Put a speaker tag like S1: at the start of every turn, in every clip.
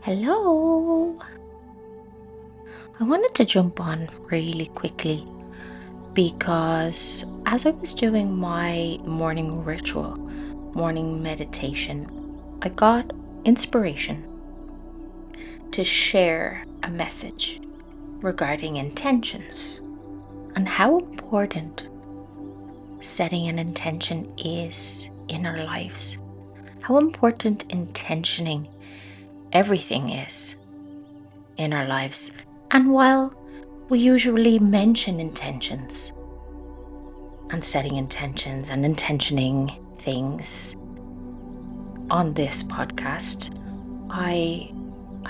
S1: Hello. I wanted to jump on really quickly because as I was doing my morning ritual, morning meditation, I got inspiration to share a message regarding intentions and how important setting an intention is in our lives. How important intentioning everything is in our lives. And while we usually mention intentions and setting intentions and intentioning things on this podcast, I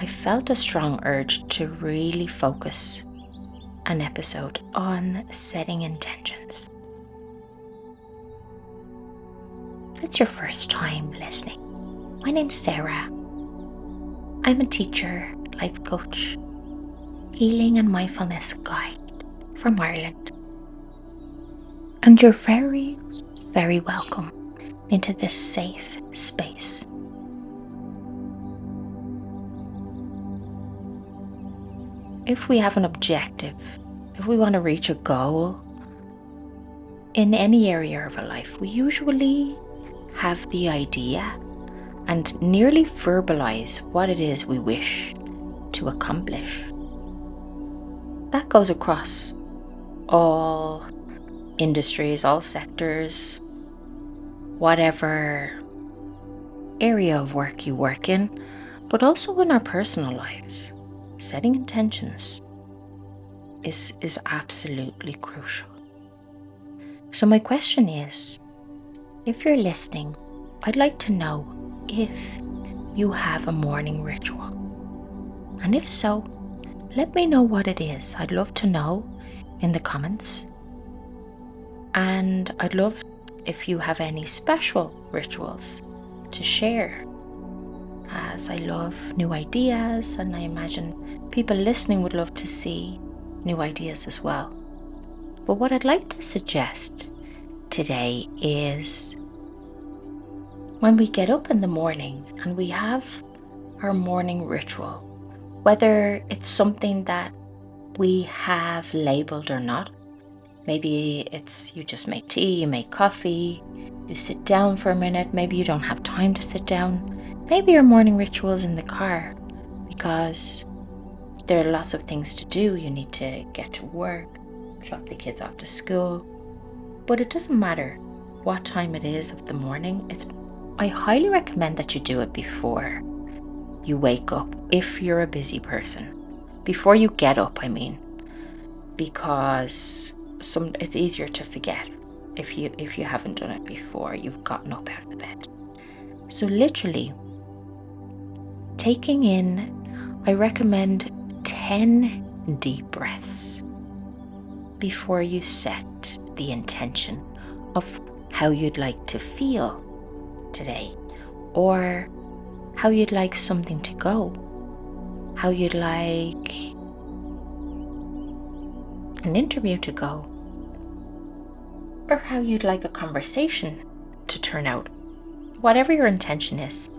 S1: felt a strong urge to really focus an episode on setting intentions. If it's your first time listening, my name's Sarah. I'm a teacher, life coach, healing and mindfulness guide from Ireland. And you're very, very welcome into this safe space. If we have an objective, if we want to reach a goal in any area of our life, we usually have the idea and nearly verbalize what it is we wish to accomplish. That goes across all industries, all sectors, whatever area of work you work in, but also in our personal lives. Setting intentions is absolutely crucial. So my question is, if you're listening, I'd like to know if you have a morning ritual. And if so, let me know what it is. I'd love to know in the comments. And I'd love if you have any special rituals to share, as I love new ideas, and I imagine people listening would love to see new ideas as well. But what I'd like to suggest today is when we get up in the morning and we have our morning ritual, whether it's something that we have labeled or not. Maybe it's you just make tea, you make coffee, you sit down for a minute, maybe you don't have time to sit down. Maybe your morning ritual is in the car because there are lots of things to do. You need to get to work, drop the kids off to school. But it doesn't matter what time it is of the morning. I highly recommend that you do it before you wake up, if you're a busy person. Before you get up, I mean, because it's easier to forget if you haven't done it before you've gotten up out of the bed. So literally taking in, I recommend 10 deep breaths before you set the intention of how you'd like to feel today, or how you'd like something to go, how you'd like an interview to go, or how you'd like a conversation to turn out. Whatever your intention is,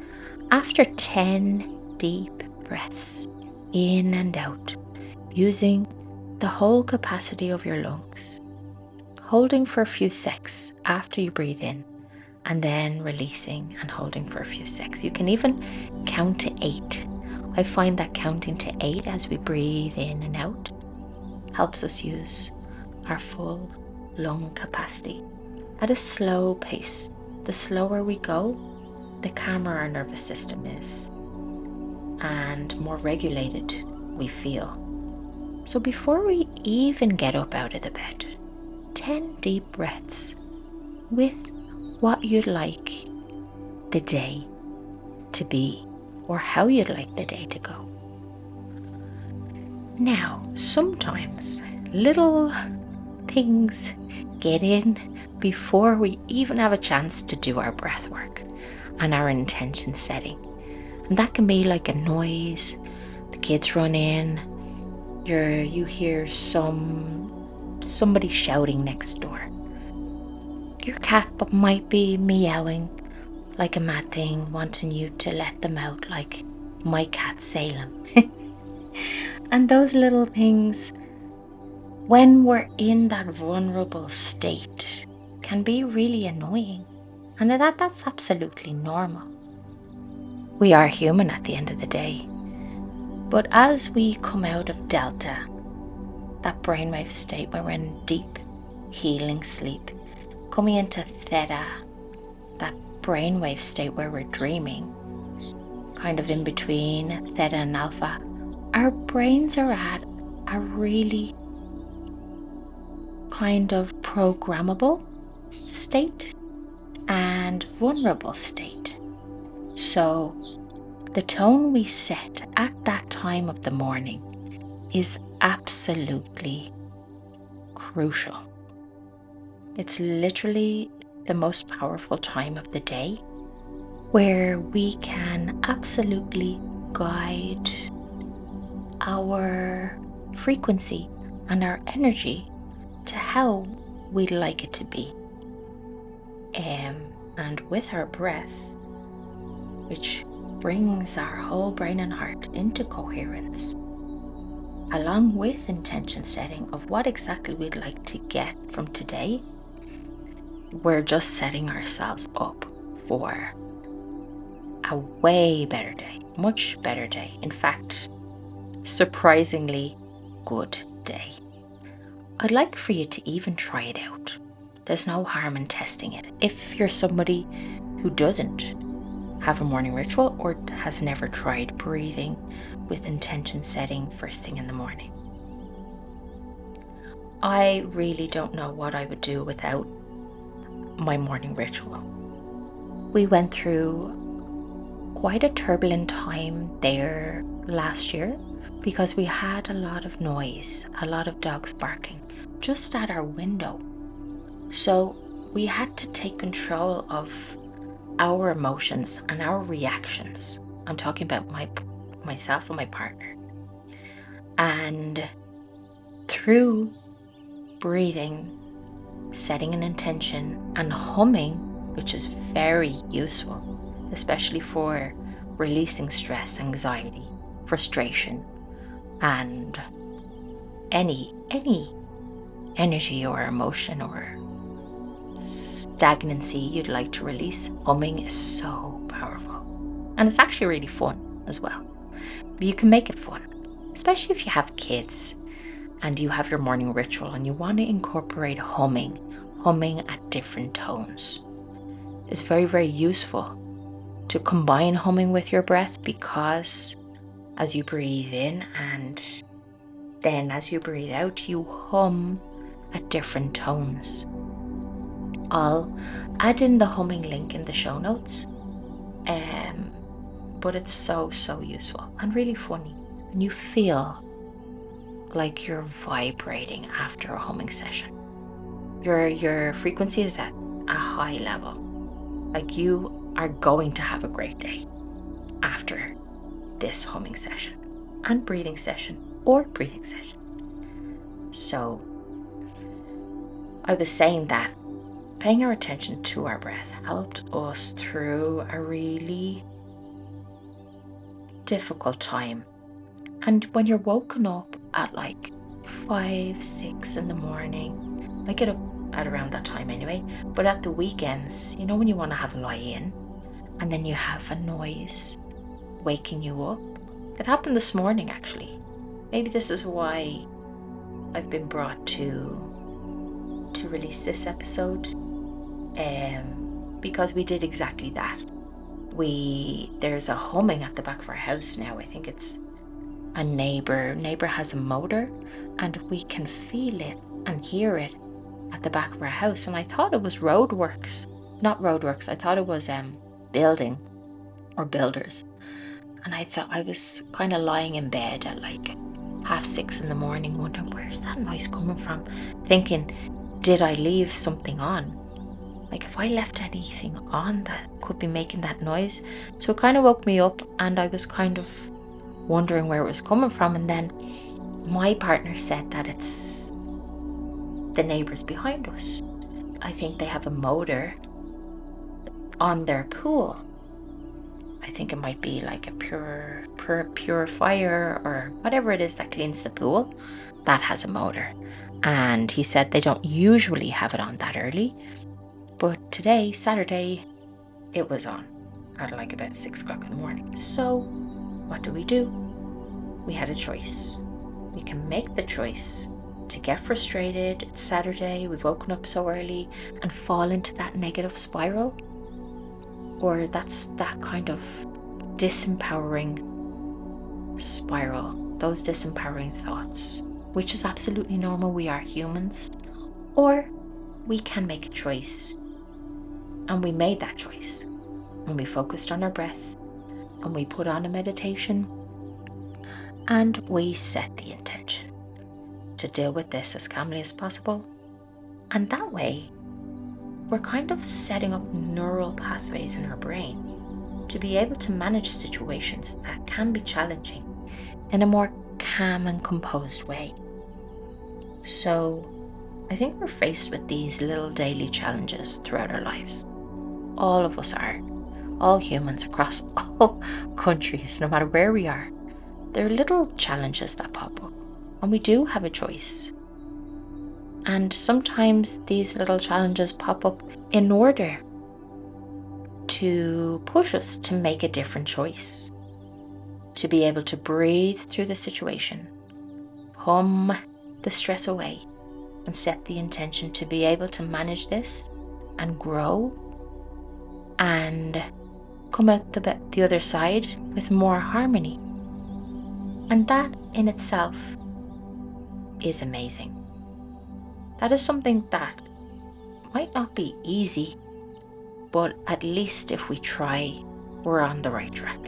S1: after 10 deep breaths in and out, using the whole capacity of your lungs, holding for a few seconds after you breathe in, and then releasing and holding for a few seconds. You can even count to 8. I find that counting to 8 as we breathe in and out helps us use our full lung capacity at a slow pace. The slower we go, the calmer our nervous system is and more regulated we feel. So before we even get up out of the bed, 10 deep breaths with what you'd like the day to be, or how you'd like the day to go. Now, sometimes little things get in before we even have a chance to do our breath work and our intention setting. And that can be like a noise, the kids run in, you hear somebody shouting next door. Your cat might be meowing like a mad thing, wanting you to let them out, like my cat Salem. And those little things, when we're in that vulnerable state, can be really annoying. And that's absolutely normal. We are human at the end of the day. But as we come out of Delta, that brainwave state where we're in deep healing sleep, coming into Theta, that brainwave state where we're dreaming, kind of in between Theta and Alpha, our brains are at a really kind of programmable state and vulnerable state. So the tone we set at that time of the morning is absolutely crucial. It's literally the most powerful time of the day where we can absolutely guide our frequency and our energy to how we'd like it to be. And with our breath, which brings our whole brain and heart into coherence, along with intention setting of what exactly we'd like to get from today, we're just setting ourselves up for a way better day, much better day. In fact, surprisingly good day. I'd like for you to even try it out. There's no harm in testing it. If you're somebody who doesn't have a morning ritual or has never tried breathing with intention setting first thing in the morning, I really don't know what I would do without my morning ritual. We went through quite a turbulent time there last year because we had a lot of noise, a lot of dogs barking just at our window. So we had to take control of our emotions and our reactions. I'm talking about myself and my partner. And through breathing, setting an intention, and humming, which is very useful, especially for releasing stress, anxiety, frustration, and any energy or emotion or stagnancy you'd like to release. Humming is so powerful, and it's actually really fun as well. But you can make it fun, especially if you have kids and you have your morning ritual and you want to incorporate humming at different tones. It's very, very useful to combine humming with your breath, because as you breathe in and then as you breathe out, you hum at different tones. I'll add in the humming link in the show notes, but it's so useful and really funny, and you feel like you're vibrating after a humming session. Your frequency is at a high level, like you are going to have a great day after this humming session and breathing session or breathing session. So I was saying that paying our attention to our breath helped us through a really difficult time. And when you're woken up at like 5, 6 in the morning, I get up at around that time anyway, but at the weekends, you know, when you want to have a lie in and then you have a noise waking you up. It happened this morning actually. Maybe this is why I've been brought to release this episode, because we did exactly that. There's a humming at the back of our house now. I think it's a neighbor has a motor, and we can feel it and hear it at the back of our house. And I thought it was not roadworks. I thought it was building or builders. And I thought, I was kind of lying in bed at like 6:30 in the morning, wondering, where's that noise coming from? Thinking, did I leave something on? Like, if I left anything on that could be making that noise. So it kind of woke me up, and I was kind of wondering where it was coming from. And then my partner said that it's the neighbors behind us. I think they have a motor on their pool. I I think it might be like a purifier or whatever it is that cleans the pool, that has a motor. And he said they don't usually have it on that early, but today, Saturday, it was on at like about 6 o'clock in the morning. So what do? We had a choice. We can make the choice to get frustrated. It's Saturday, we've woken up so early, and fall into that negative spiral. Or that's that kind of disempowering spiral, those disempowering thoughts, which is absolutely normal. We are humans. Or we can make a choice. And we made that choice. And we focused on our breath. And we put on a meditation. And we set the intention to deal with this as calmly as possible. And that way, we're kind of setting up neural pathways in our brain to be able to manage situations that can be challenging in a more calm and composed way. So I think we're faced with these little daily challenges throughout our lives. All of us are. All humans across all countries, no matter where we are. There are little challenges that pop up, and we do have a choice. And sometimes these little challenges pop up in order to push us to make a different choice, to be able to breathe through the situation, hum the stress away, and set the intention to be able to manage this and grow and come out the other side with more harmony. And that in itself is amazing. That is something that might not be easy, but at least if we try, we're on the right track.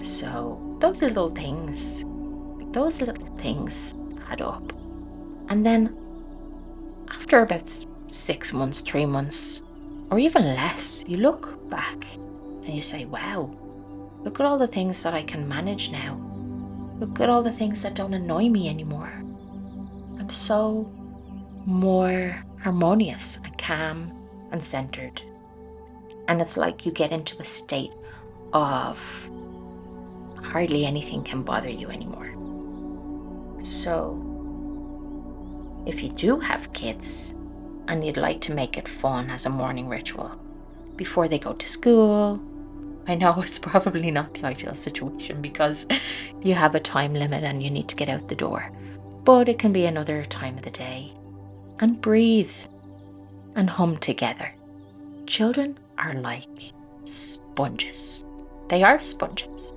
S1: So those little things add up. And then after about 6 months, 3 months, or even less, you look back and you say, wow, look at all the things that I can manage now. Look at all the things that don't annoy me anymore. I'm so more harmonious and calm and centered. And it's like you get into a state of hardly anything can bother you anymore. So if you do have kids and you'd like to make it fun as a morning ritual before they go to school, I know it's probably not the ideal situation because you have a time limit and you need to get out the door, but it can be another time of the day. And breathe and hum together. Children are like sponges. They are sponges.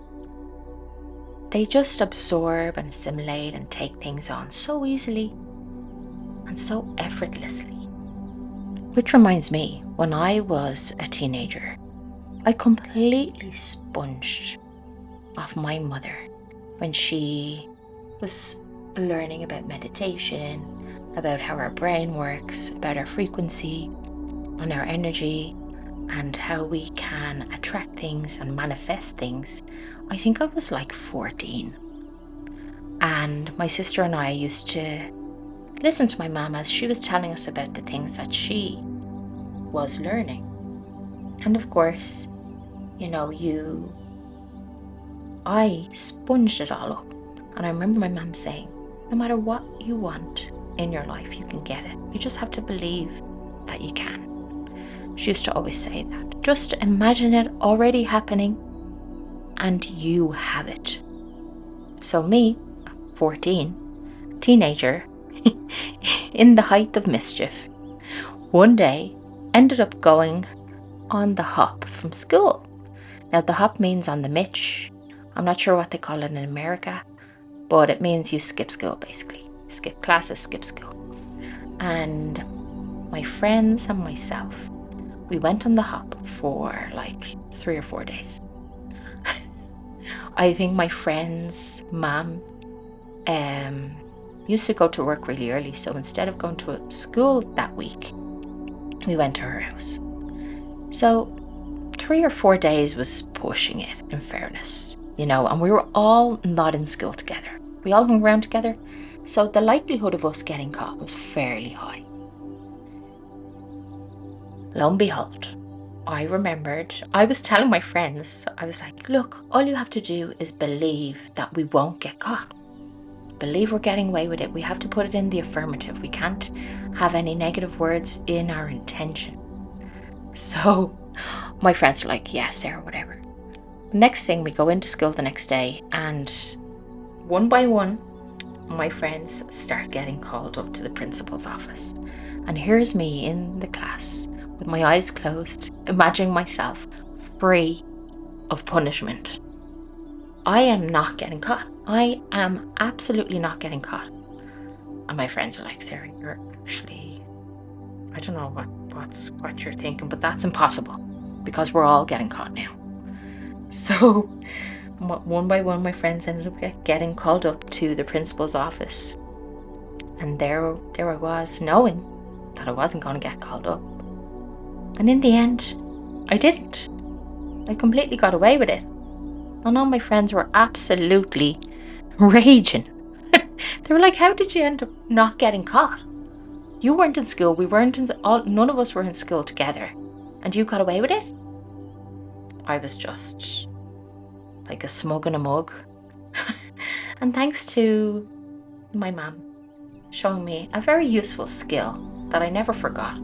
S1: They just absorb and assimilate and take things on so easily and so effortlessly. Which reminds me, when I was a teenager, I completely sponged off my mother when she was learning about meditation, about how our brain works, about our frequency and our energy, and how we can attract things and manifest things. I think I was like 14. And my sister and I used to listen to my mum as she was telling us about the things that she was learning. And of course, I sponged it all up. And I remember my mum saying, no matter what you want in your life, you can get it. You just have to believe that you can. She used to always say that. Just imagine it already happening and you have it. So me, 14, teenager, in the height of mischief, one day ended up going on the hop from school. Now the hop means on the mitch. I'm not sure what they call it in America, but it means you skip school basically. Skip classes, skip school. And my friends and myself, we went on the hop for like 3 or 4 days. I think my friend's mom used to go to work really early, so instead of going to school that week, we went to her house. So 3 or 4 days was pushing it, in fairness, and we were all not in school together. We all hung around together, so the likelihood of us getting caught was fairly high. Lo and behold, I remembered, I was telling my friends, I was like, look, all you have to do is believe that we won't get caught. Believe we're getting away with it. We have to put it in the affirmative. We can't have any negative words in our intention. So my friends were like, yeah, Sarah, whatever. Next thing, we go into school the next day, and one by one, my friends start getting called up to the principal's office. And here's me in the class with my eyes closed, imagining myself free of punishment. I am not getting caught. I am absolutely not getting caught. And my friends are like, Sarah, you're actually, I don't know what you're thinking, but that's impossible because we're all getting caught now. So one by one, my friends ended up getting called up to the principal's office. And there I was, knowing that I wasn't going to get called up. And in the end, I didn't. I completely got away with it. And all my friends were absolutely raging. They were like, how did you end up not getting caught? You weren't in school, we weren't none of us were in school together, and you got away with it? I was just like a smug in a mug. And thanks to my mum showing me a very useful skill that I never forgot.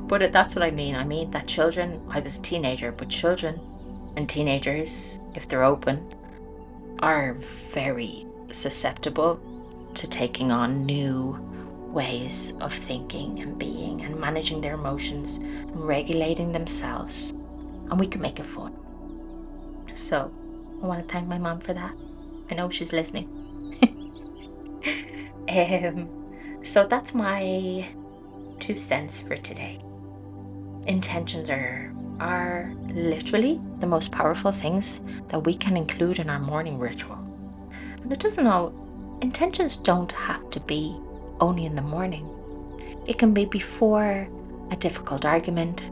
S1: But that's what I mean. I mean that children, I was a teenager, but children and teenagers, if they're open, are very susceptible to taking on new ways of thinking and being and managing their emotions and regulating themselves. And we can make it fun. So I want to thank my mom for that. I know she's listening. So that's my 2 cents for today. Intentions are literally the most powerful things that we can include in our morning ritual. And intentions don't have to be only in the morning. It can be before a difficult argument.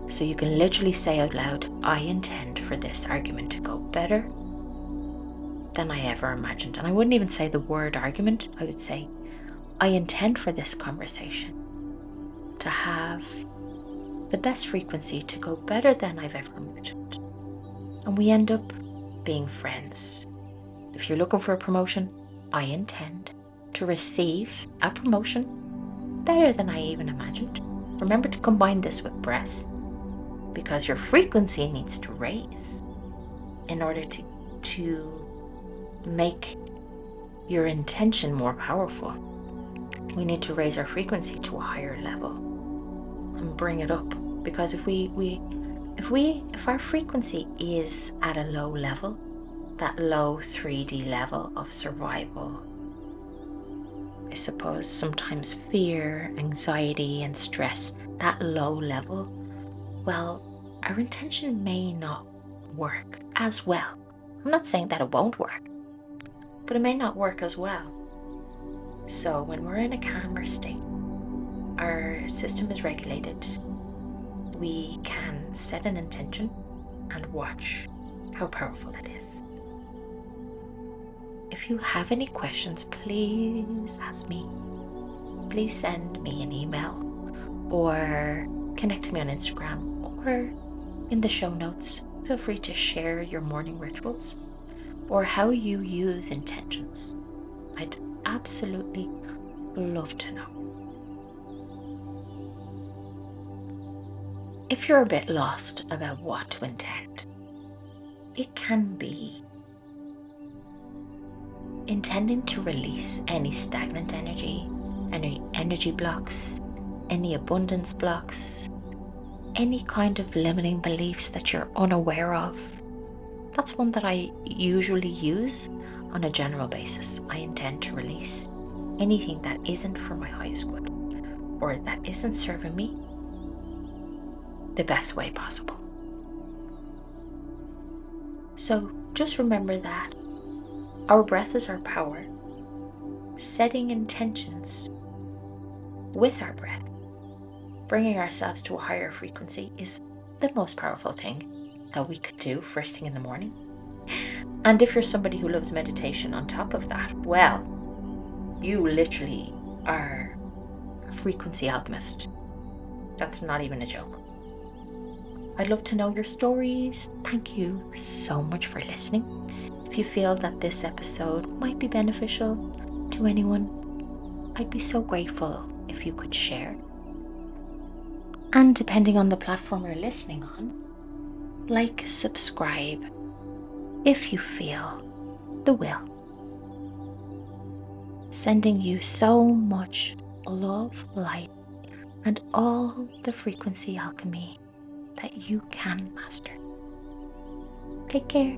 S1: So you can literally say out loud, I intend for this argument to go better than I ever imagined. And I wouldn't even say the word argument. I would say, I intend for this conversation to have the best frequency to go better than I've ever imagined. And we end up being friends. If you're looking for a promotion, I intend to receive a promotion better than I even imagined. Remember to combine this with breath, because your frequency needs to raise in order to make your intention more powerful. We need to raise our frequency to a higher level and bring it up, because if our frequency is at a low level, that low 3D level of survival, I suppose sometimes fear, anxiety and stress, that low level, well, our intention may not work as well. I'm not saying that it won't work, but it may not work as well. So when we're in a calmer state, our system is regulated, we can set an intention and watch how powerful it is. If you have any questions, please ask me. Please send me an email or connect to me on Instagram or in the show notes. Feel free to share your morning rituals or how you use intentions. I'd absolutely love to know. If you're a bit lost about what to intend, it can be intending to release any stagnant energy, any energy blocks, any abundance blocks, any kind of limiting beliefs that you're unaware of. That's one that I usually use on a general basis. I intend to release anything that isn't for my highest good or that isn't serving me the best way possible. So just remember that our breath is our power. Setting intentions with our breath, bringing ourselves to a higher frequency, is the most powerful thing that we could do first thing in the morning. And if you're somebody who loves meditation on top of that, well, you literally are a frequency alchemist. That's not even a joke. I'd love to know your stories. Thank you so much for listening. If you feel that this episode might be beneficial to anyone, I'd be so grateful if you could share. And depending on the platform you're listening on, like, subscribe if you feel the will. Sending you so much love, light, and all the frequency alchemy that you can master. Take care.